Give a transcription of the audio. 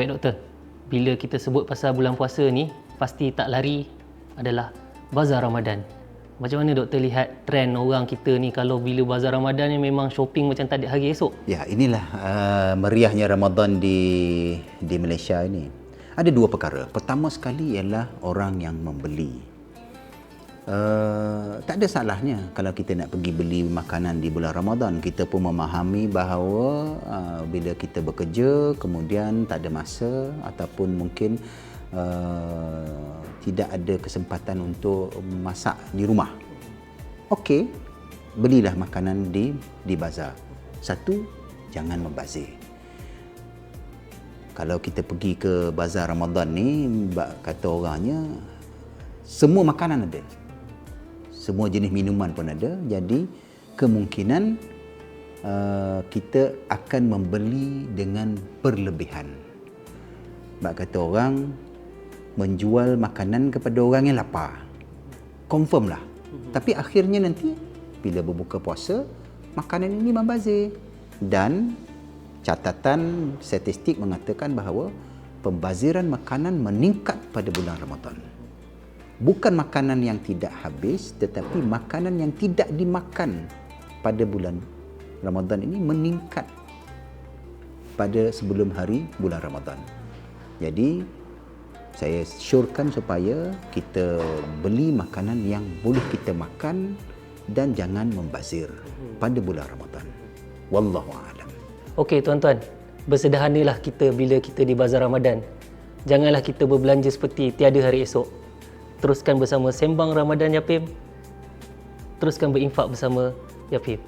Baik doktor, bila kita sebut pasal bulan puasa ni, pasti tak lari adalah bazar Ramadan. Macam mana doktor lihat trend orang kita ni kalau bila bazar Ramadan ni memang shopping macam tak ada hari esok? Ya, inilah meriahnya Ramadan di Malaysia ini. Ada dua perkara. Pertama sekali ialah orang yang membeli. Tak ada salahnya kalau kita nak pergi beli makanan di bulan Ramadan. Kita pun memahami bahawa bila kita bekerja kemudian tak ada masa ataupun mungkin tidak ada kesempatan untuk masak di rumah. Okey, belilah makanan di bazar. Satu, jangan membazir. Kalau kita pergi ke bazar Ramadan ni, kata orangnya semua makanan ada. Semua jenis minuman pun ada. Jadi kemungkinan kita akan membeli dengan berlebihan. Sebab kata orang, menjual makanan kepada orang yang lapar. Confirm lah. Tapi akhirnya nanti bila berbuka puasa, makanan ini membazir. Dan catatan statistik mengatakan bahawa pembaziran makanan meningkat pada bulan Ramadan. Bukan makanan yang tidak habis, tetapi makanan yang tidak dimakan pada bulan Ramadan ini meningkat pada sebelum hari bulan Ramadan. Jadi saya syorkan supaya kita beli makanan yang boleh kita makan dan jangan membazir pada bulan Ramadan. Wallahu a'lam. Okey tuan-tuan, bersederhanalah kita bila kita di bazar Ramadan. Janganlah kita berbelanja seperti tiada hari esok. Teruskan bersama Sembang Ramadan Yapim. Teruskan berinfak bersama Yapim.